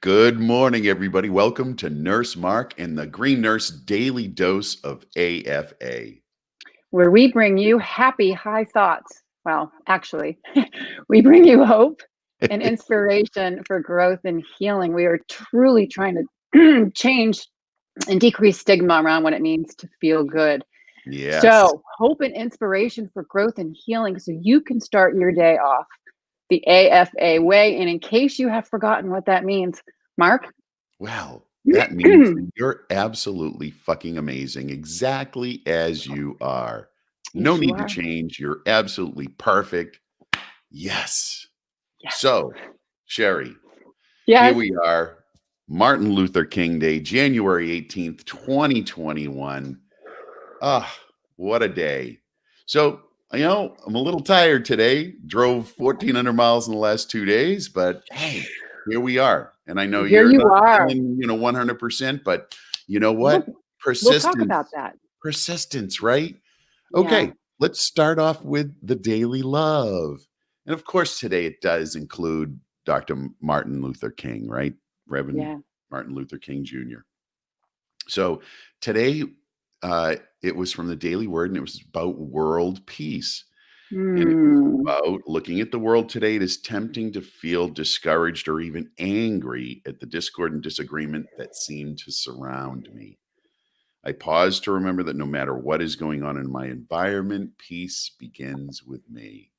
Good morning, everybody. Welcome to Nurse Mark and the Green Nurse Daily Dose of AFA. Where we bring you happy, high thoughts. Well, actually, we bring you hope and inspiration for growth and healing. We are truly trying to change and decrease stigma around what it means to feel good. Yes. So, hope and inspiration for growth and healing so you can start your day off the AFA way. And in case you have forgotten what that means, Mark? Well, that means that you're absolutely fucking amazing, exactly as you are. No Yes, you need to are. change. You're absolutely perfect. Yes. Yes. So, Sherry, here Yes. we are. Martin Luther King Day, January 18th, 2021. Ah, what a day. So, I'm a little tired today. Drove 1,400 miles in the last 2 days, but hey, here we are. And I know Here you're you not are. feeling, 100%, but you know We'll, what? we'll talk about Persistence, that. persistence, right? Yeah. Okay, let's start off with the daily love. And of course, today it does include Dr. Martin Luther King, right? Reverend Yeah. Martin Luther King Jr. So today, it was from the Daily Word, and it was about world peace. And it was Hmm. about looking at the world today. It is tempting to feel discouraged or even angry at the discord and disagreement that seem to surround me. I pause to remember that no matter what is going on in my environment, peace begins with me.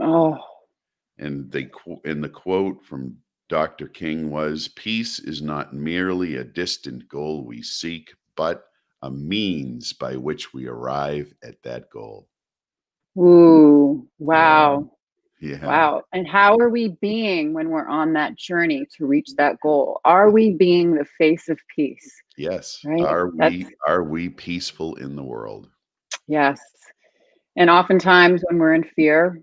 Oh, And the quote from Dr. King was, "Peace is not merely a distant goal we seek, but a means by which we arrive at that goal." ooh, Yeah, wow, yeah, wow. And how are we being when we're on that journey to reach that goal? Are we being the face of peace? yes. Right? That's Are we peaceful in the world? yes. And oftentimes when we're in fear,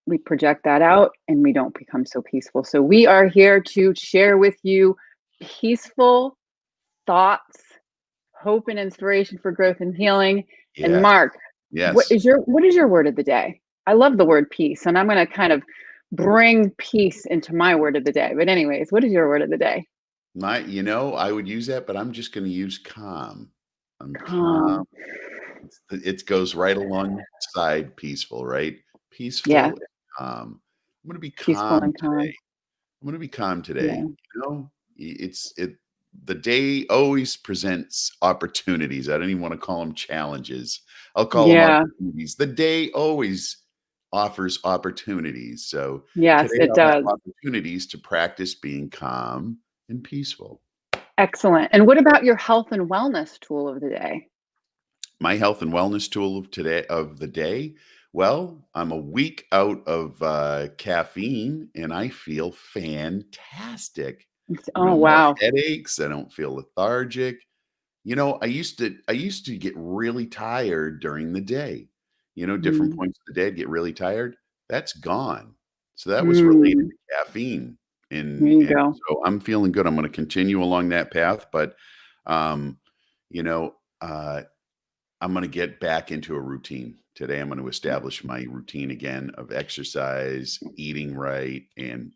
we project that out and we don't become so peaceful. So we are here to share with you peaceful thoughts, hope and inspiration for growth and healing. And Yes, Mark, yes. what is your word of the day? I love the word peace, and I'm going to kind of bring peace into my word of the day. But anyways, what is your word of the day? I would use that, but I'm just going to use calm. I'm calm. Calm. It goes right alongside peaceful, right? Yeah, Peaceful and calm. I'm going to be peaceful calm and calm. today. I'm going to be calm Yeah. today. It's it. The day always presents opportunities. I don't even want to call them challenges. I'll call them Yeah. opportunities. The day always offers opportunities. So Yes, today it I'll have does. opportunities to practice being calm and peaceful. Excellent. And what about your health and wellness tool of the day? My health and wellness tool of the day. Well, I'm a week out of caffeine, and I feel fantastic. Oh, No more wow. headaches. I don't feel lethargic. I used to get really tired during the day. Different Mm, points of the day, I'd get really tired. That's gone. So that was related mm, to caffeine. there And you and go. so I'm feeling good. I'm going to continue along that path, but um, you know, uh, I'm going to get back into a routine. Today I'm going to establish my routine again of exercise, eating right, and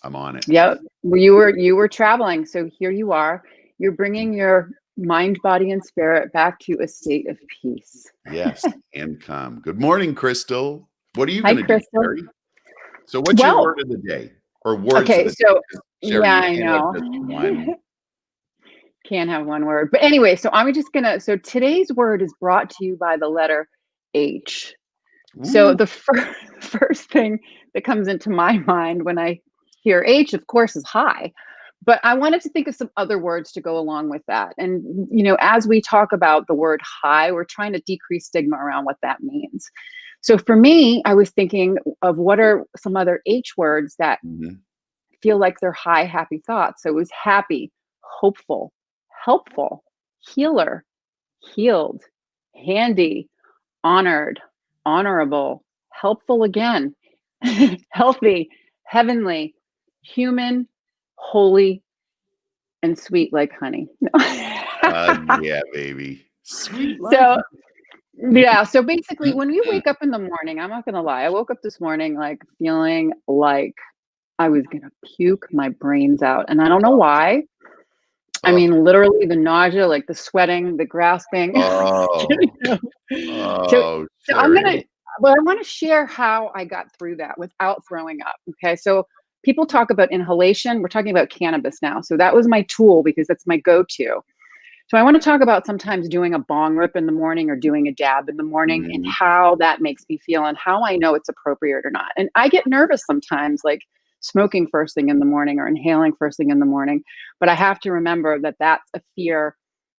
I'm on it. Yep. Well, you were traveling, so here you are. You're bringing your mind, body, and spirit back to a state of peace. Yes, and calm. Good morning, Crystal. What are you Hi, gonna do, Crystal. Sherry? So what's your Well, word of the day or words of okay, the day? so 'Cause Sherry, yeah, you I can't have know. just one. Can't have one word. But anyway, so today's word is brought to you by the letter H. So Ooh, the first thing that comes into my mind when I hear H, of course, is high. But I wanted to think of some other words to go along with that. And, as we talk about the word high, we're trying to decrease stigma around what that means. So for me, I was thinking of what are some other H words that mhm. feel like they're high, happy thoughts. So it was happy, hopeful, helpful, healer, healed, handy, honored, honorable, helpful again, healthy, heavenly, human, holy, and sweet like honey. Yeah, baby. Sweet like So, honey. yeah. So basically, when you wake up in the morning, I'm not going to lie, I woke up this morning like feeling like I was going to puke my brains out. And I don't know Oh, why. I oh, mean, literally the nausea, like the sweating, the grasping. You oh, know? So, oh, so I'm Sherry. gonna, well, I want to share how I got through that without throwing up. Okay, so people talk about inhalation. We're talking about cannabis now. So that was my tool because that's my go-to. So I want to talk about sometimes doing a bong rip in the morning or doing a dab in the morning and Mhm. how that makes me feel and how I know it's appropriate or not. And I get nervous sometimes, like smoking first thing in the morning or inhaling first thing in the morning. But I have to remember that that's a fear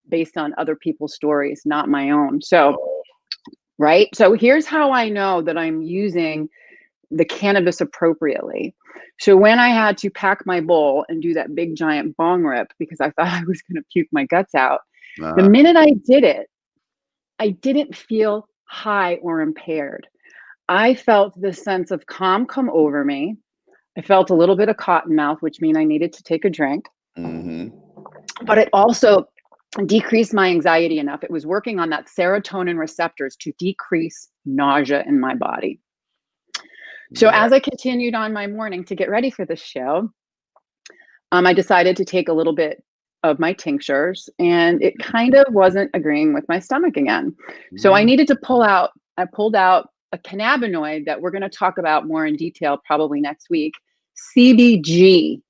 based on other people's stories, not my own. So, Oh, right. So here's how I know that I'm using the cannabis appropriately. So when I had to pack my bowl and do that big giant bong rip because I thought I was going to puke my guts out, the uh-huh. minute I did it, I didn't feel high or impaired. I felt this sense of calm come over me. I felt a little bit of cotton mouth, which means I needed to take a drink, Mhm. but it also decreased my anxiety enough. It was working on that serotonin receptors to decrease nausea in my body. So Yeah. as I continued on my morning to get ready for the show, I decided to take a little bit of my tinctures, and it kind of wasn't agreeing with my stomach again. So I Mhm. needed to I pulled out a cannabinoid that we're going to talk about more in detail probably next week, CBG.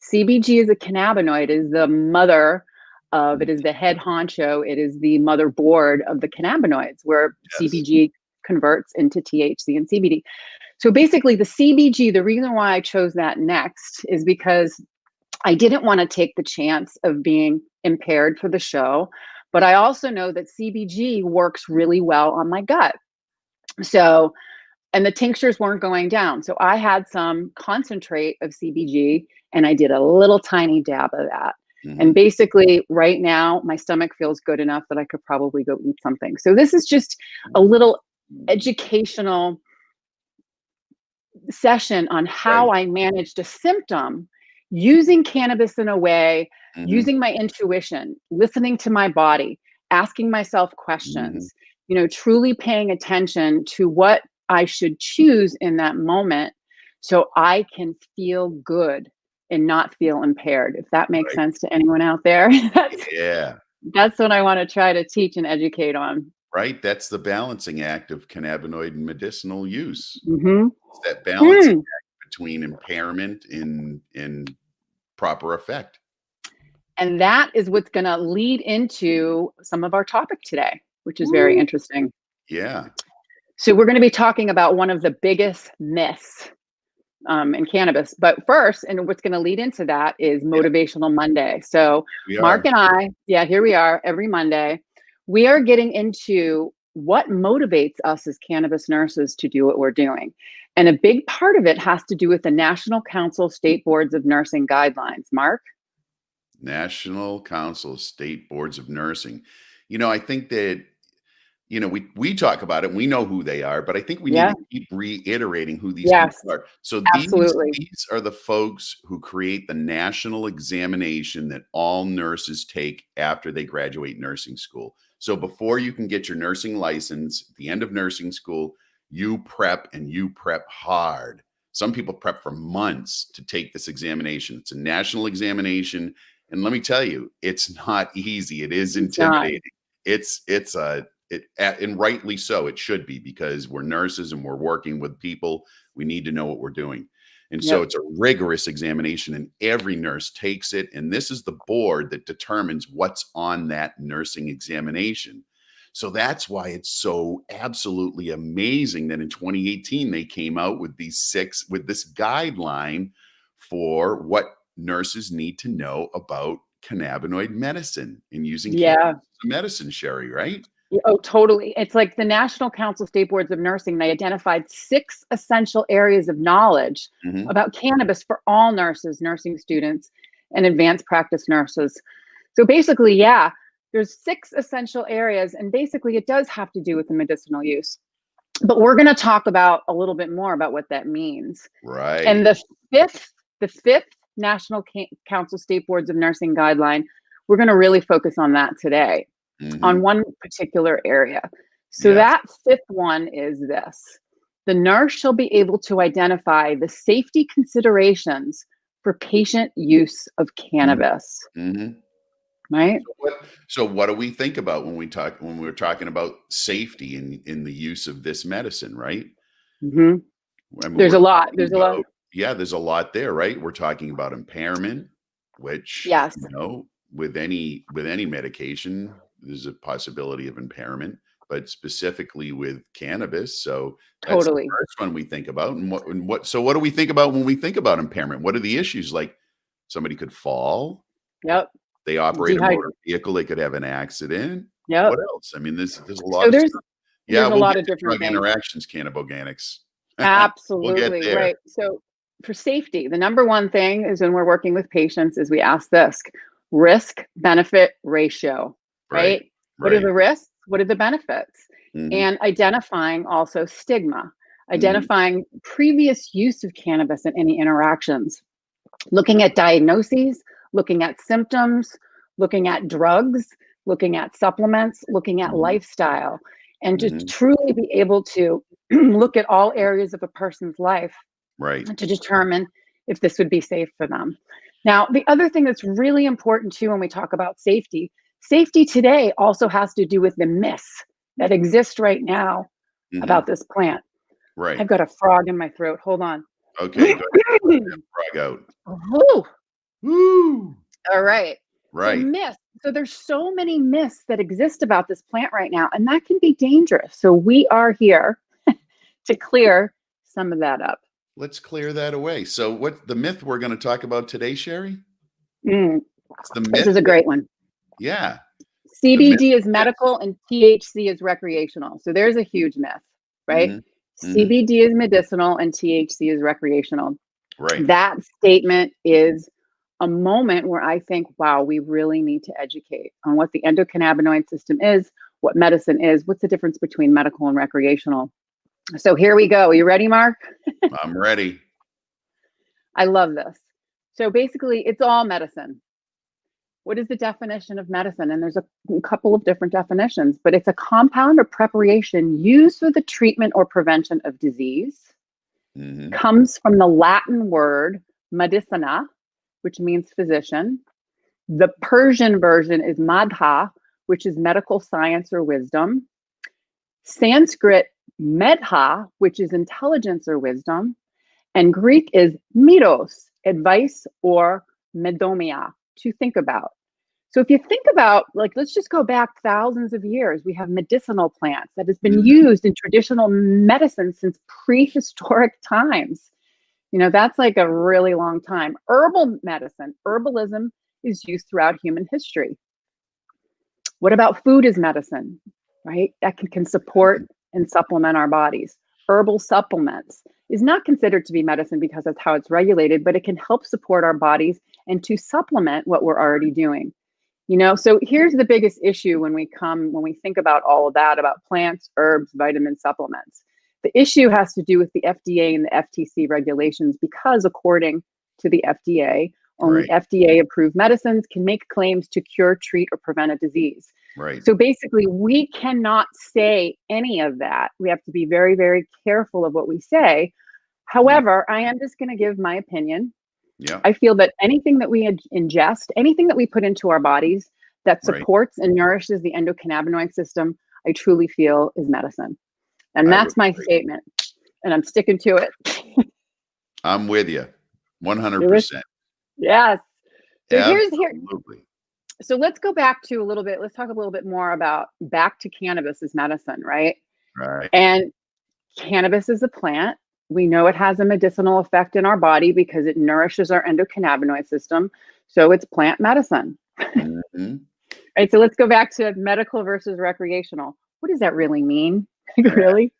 CBG is a cannabinoid, it is the mother of, it is the head honcho, it is the motherboard of the cannabinoids, where Yes. CBG converts into THC and CBD. So basically, the CBG, the reason why I chose that next is because I didn't want to take the chance of being impaired for the show, but I also know that CBG works really well on my gut. So, and the tinctures weren't going down. So I had some concentrate of CBG and I did a little tiny dab of that. And Mhm. basically, right now, my stomach feels good enough that I could probably go eat something. So, this is just a little educational session on how Right. I managed a symptom using cannabis in a way, Mhm. using my intuition, listening to my body, asking myself Mhm. questions, truly paying attention to what I should choose in that moment so I can feel good and not feel impaired. If that makes Right. sense to anyone out there, Yeah. that's what I want to try to teach and educate on. Right. That's the balancing act of cannabinoid and medicinal use. Mhm. It's that balancing Mm. act between impairment and proper effect. And that is what's going to lead into some of our topic today, which is very Woo. interesting. Yeah. So, we're going to be talking about one of the biggest myths in cannabis. But first, and what's going to lead into that is Yeah. Motivational Monday. So, We Mark are. and I, yeah, here we are every Monday. We are getting into what motivates us as cannabis nurses to do what we're doing. And a big part of it has to do with the National Council State Boards of Nursing guidelines. Mark? National Council of State Boards of Nursing. I think that, we talk about it, and we know who they are, but I think we need Yeah. to keep reiterating who these people Yes. are. So these Absolutely. these are the folks who create the national examination that all nurses take after they graduate nursing school. So before you can get your nursing license, at the end of nursing school, you prep and you prep hard. Some people prep for months to take this examination. It's a national examination, and let me tell you, it's not easy. It is It's not. intimidating. It's a and rightly so. It should be, because we're nurses and we're working with people. We need to know what we're doing. And so Yep. it's a rigorous examination, and every nurse takes it. And this is the board that determines what's on that nursing examination. So that's why it's so absolutely amazing that in 2018 they came out with with this guideline for what nurses need to know about cannabinoid medicine and using cannabis Yeah. as a medicine, Sherry, right? Oh, totally. It's like the National Council of State Boards of Nursing, they identified 6 essential areas of knowledge Mhm. about cannabis for all nurses, nursing students, and advanced practice nurses. So basically, yeah, there's 6 essential areas, and basically it does have to do with the medicinal use. But we're going to talk about a little bit more about what that means. And Right. the fifth National Council State Boards of Nursing guideline, we're going to really focus on that today, on Mhm. one particular area. So Yes. that fifth one is this. The nurse shall be able to identify the safety considerations for patient use of cannabis, Mm-hmm. right? So what do we think about when we're talking about safety in the use of this medicine, right? Hmm. I mean, There's we're a lot. talking There's a lot. about, yeah, there's a lot there, right? We're talking about impairment, which, Yes, with any medication, there's a possibility of impairment, but specifically with cannabis. So that's the totally. first one we think about. So what do we think about when we think about impairment? What are the issues? Like somebody could fall, Yep. they operate a Dehydrate. motor vehicle, they could have an accident. Yep. What else? I mean, there's a lot So of there's stuff. Yeah, there's a we'll lot get of to different drug things. interactions, cannaboganics. We'll get Absolutely, there. right. So for safety, the number one thing is when we're working with patients is we ask this risk benefit ratio, Right, right? What are right. the risks? What are the benefits? Mhm, And identifying also stigma, mhm, identifying previous use of cannabis in any interactions, looking at diagnoses, looking at symptoms, looking at drugs, looking at supplements, looking at mhm, lifestyle, and to mhm. truly be able to look at all areas of a person's life Right. to determine if this would be safe for them. Now, the other thing that's really important too when we talk about safety, safety today also has to do with the myths that exist right now about Mhm. this plant. I've Right. got a frog in my throat. Hold on. Okay, go ahead. Let that frog out. Whew. Woo! All right. So Right. myths. So there's so many myths that exist about this plant right now, and that can be dangerous. So we are here to clear some of that up. Let's clear that away. So what the myth we're gonna talk about today, Sherry? Mm, It's the this myth is a that great one. yeah, the myth CBD is that medical and THC is recreational. So there's a huge myth, right? mhm, mhm, CBD is medicinal and THC is recreational. right. That statement is a moment where I think, wow, we really need to educate on what the endocannabinoid system is, what medicine is, what's the difference between medical and recreational. So here we go. You ready, Mark? I'm ready. I love this. So basically, it's all medicine. What is the definition of medicine? And there's a couple of different definitions, but it's a compound or preparation used for the treatment or prevention of disease. Mhm, Comes from the Latin word medicina, which means physician. The Persian version is madha, which is medical science or wisdom. Sanskrit medha, which is intelligence or wisdom. And Greek is mitos, advice or medomia, to think about. So if you think about, like, let's just go back thousands of years. We have medicinal plants that has been mhm, used in traditional medicine since prehistoric times. That's like a really long time. Herbal medicine, herbalism is used throughout human history. What about food as medicine, right? That can support and supplement our bodies. Herbal supplements is not considered to be medicine because that's how it's regulated, but it can help support our bodies and to supplement what we're already doing. So here's the biggest issue when we think about all of that, about plants, herbs, vitamin supplements. The issue has to do with the FDA and the FTC regulations because according to the FDA, only right, FDA approved medicines can make claims to cure, treat, or prevent a disease. right. So basically, we cannot say any of that. We have to be very, very careful of what we say. Mhm, However, I am just going to give my opinion. yeah, I feel that anything that we ingest, anything that we put into our bodies that right. supports and nourishes the endocannabinoid system, I truly feel is medicine. And I would that's my agree. statement. And I'm sticking to it. I'm with you You're with 100%. Yes. So here's here. Absolutely. So let's go back to a little bit. Let's talk a little bit more about back to cannabis as medicine, right? Right. And cannabis is a plant. We know it has a medicinal effect in our body because it nourishes our endocannabinoid system. So it's plant medicine. Mhm. Right, so let's go back to medical versus recreational. What does that really mean? Yeah. Really?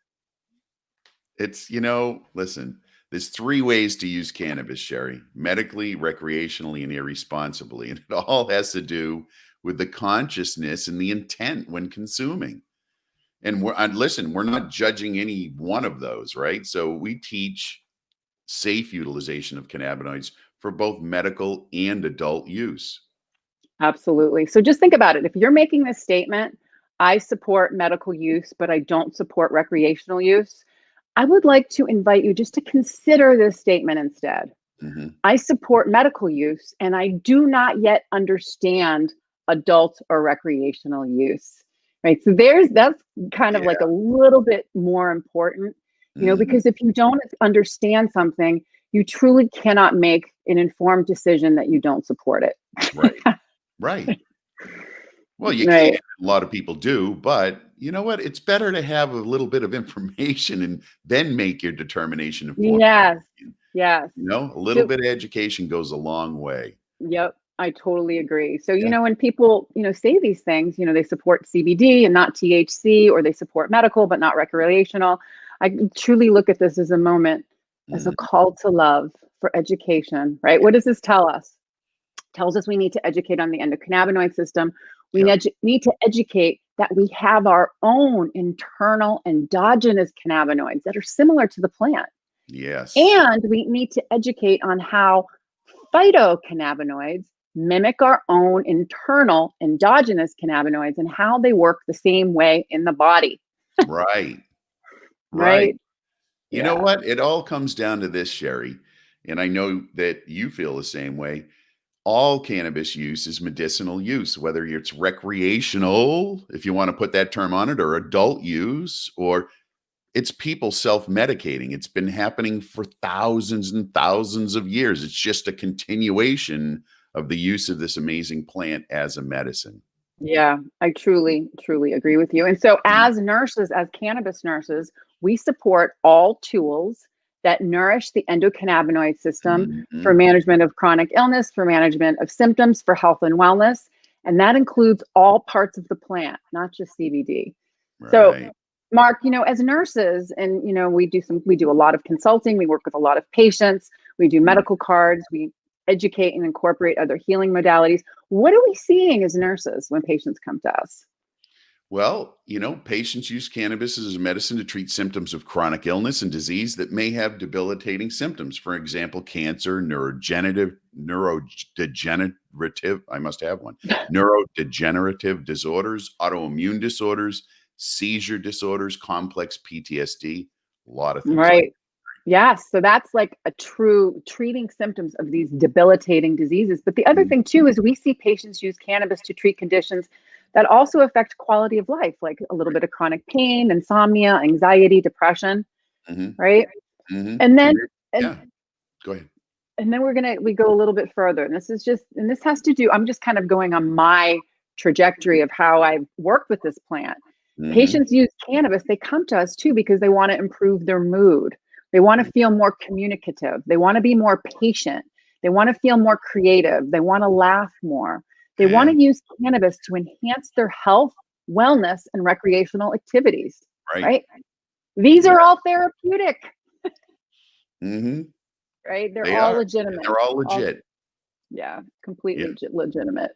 Listen, there's three ways to use cannabis, Sherry: medically, recreationally, and irresponsibly. And it all has to do with the consciousness and the intent when consuming. And listen, we're not judging any one of those, right? So we teach safe utilization of cannabinoids for both medical and adult use. Absolutely. So just think about it. If you're making this statement, I support medical use, but I don't support recreational use. I would like to invite you just to consider this statement instead. Mhm. I support medical use and I do not yet understand adult or recreational use. Right. So that's kind of like Yeah. a little bit more important, Mhm. because if you don't understand something, you truly cannot make an informed decision that you don't support it. Right. Right. Well, you can. Right. A lot of people do, but you know what? It's better to have a little bit of information and then make your determination informed. Yes. Yes. A little So bit of education goes a long way. yep, I totally agree. So, Yeah. when people, say these things, they support CBD and not THC, or they support medical but not recreational. I truly look at this as a moment, as a Mhm. call to love for education, right? What does this tell us? Tells us we need to educate on the endocannabinoid system. We Yep. need to educate that we have our own internal endogenous cannabinoids that are similar to the plant. Yes. And we need to educate on how phytocannabinoids mimic our own internal endogenous cannabinoids and how they work the same way in the body, Right. Right. right? You know Yeah. what? It all comes down to this, Sherry, and I know that you feel the same way. All cannabis use is medicinal use, whether it's recreational, if you want to put that term on it, or adult use, or it's people self-medicating. It's been happening for thousands and thousands of years. It's just a continuation of the use of this amazing plant as a medicine. Yeah, I truly, truly agree with you. And so, Mm, as nurses, as cannabis nurses, we support all tools that nourish the endocannabinoid system for mhm. management of chronic illness, for management of symptoms, for health and wellness. And that includes all parts of the plant, not just CBD. So, Right. Mark, as nurses, and we do a lot of consulting, we work with a lot of patients, we do Mm. medical cards, we educate and incorporate other healing modalities. What are we seeing as nurses when patients come to us? Well, patients use cannabis as a medicine to treat symptoms of chronic illness and disease that may have debilitating symptoms. For example, cancer, neurodegenerative, I must have one, neurodegenerative disorders, autoimmune disorders, seizure disorders, complex PTSD, a lot of things like. Right. Yes. So that's like a true treating symptoms of these debilitating diseases. But the other Mhm, thing, too, is we see patients use cannabis to treat conditions that also affect quality of life, like a little right. bit of chronic pain, insomnia, anxiety, depression, Mhm, right? mhm, And then, and it and yeah, go ahead. and then we go a little bit further. And this has to do, I'm just kind of going on my trajectory of how I've worked with this plant. Mhm, Patients use cannabis, they come to us too because they want to improve their mood. They want to mm, feel more communicative. They want to be more patient. They want to feel more creative. They want to laugh more. They want yeah, to use cannabis to enhance their health, wellness, and recreational activities, right. right? These Yeah, are all therapeutic, mhm, right? They're they all are, and legitimate. they're all All legit. Yeah, Yeah, completely legitimate.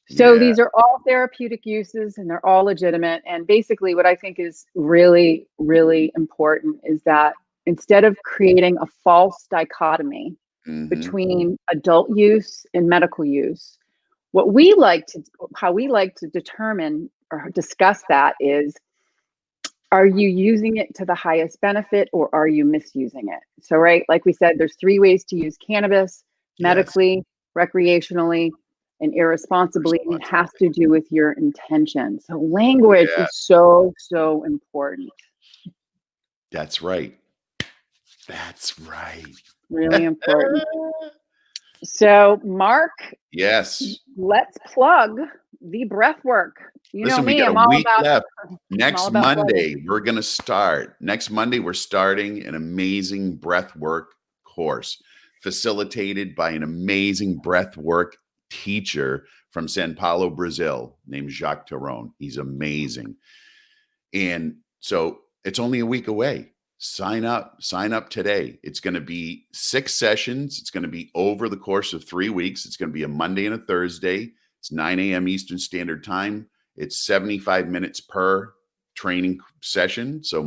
So yeah, these are all therapeutic uses and they're all legitimate. And basically, what I think is really, really important is that instead of creating a false dichotomy mhm, between adult use and medical use, what we like to, how we like to determine or discuss that is, are you using it to the highest benefit or are you misusing it? So, right, like we said, there's three ways to use cannabis: yes, medically, recreationally, and irresponsibly. And it has responsibly. to do with your intention. So, language Yeah, is so, so important, that's right. That's right. really important. So, Mark, Yes. let's plug the breath work. You know Listen, we me, got a I'm all week about left. I'm all Next about plugging. Monday, we're gonna start. Next Monday, we're starting an amazing breath work course facilitated by an amazing breath work teacher from São Paulo, Brazil, named Jacques Taron. He's amazing. And so it's only a week away. Sign up today. It's going to be 6 sessions. It's going to be over the course of 3 weeks. It's going to be a Monday and a Thursday. It's 9 a.m. Eastern Standard Time. It's 75 minutes per training session. So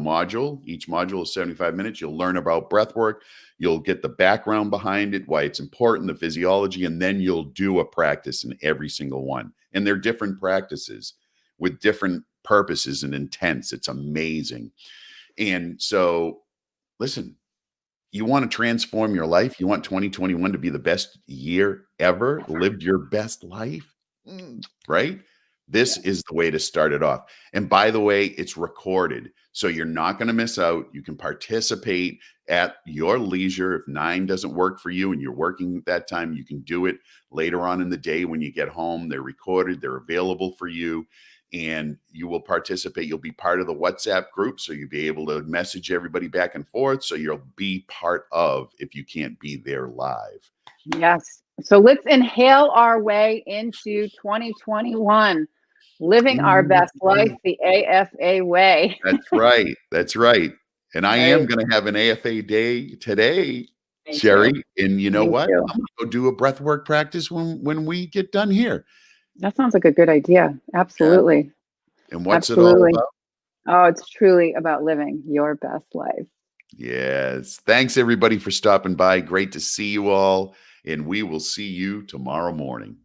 each module is 75 minutes. You'll learn about breath work. You'll get the background behind it, why it's important, the physiology, and then you'll do a practice in every single one. And they're different practices with different purposes and intents. It's amazing. And so, listen, you want to transform your life. You want 2021 to be the best year ever, lived your best life, right? This Yes. is the way to start it off. And by the way, it's recorded. So you're not going to miss out. You can participate at your leisure. If 9 doesn't work for you and you're working that time, you can do it later on in the day when you get home. They're recorded, they're available for you, and you will participate. You'll be part of the WhatsApp group. So you'll be able to message everybody back and forth. So you'll be part of if you can't be there live. Yes. So let's inhale our way into 2021, living our best life the AFA way. That's right. That's right. And I am Right. going to have an AFA day today, Me Sherry. too. And you know Me what? too. I'm going to go do a breath work practice when we get done here. That sounds like a good idea. Yeah. Absolutely. And what's it all Absolutely. about? Oh, it's truly about living your best life. Yes. Thanks everybody for stopping by. Great to see you all. And we will see you tomorrow morning.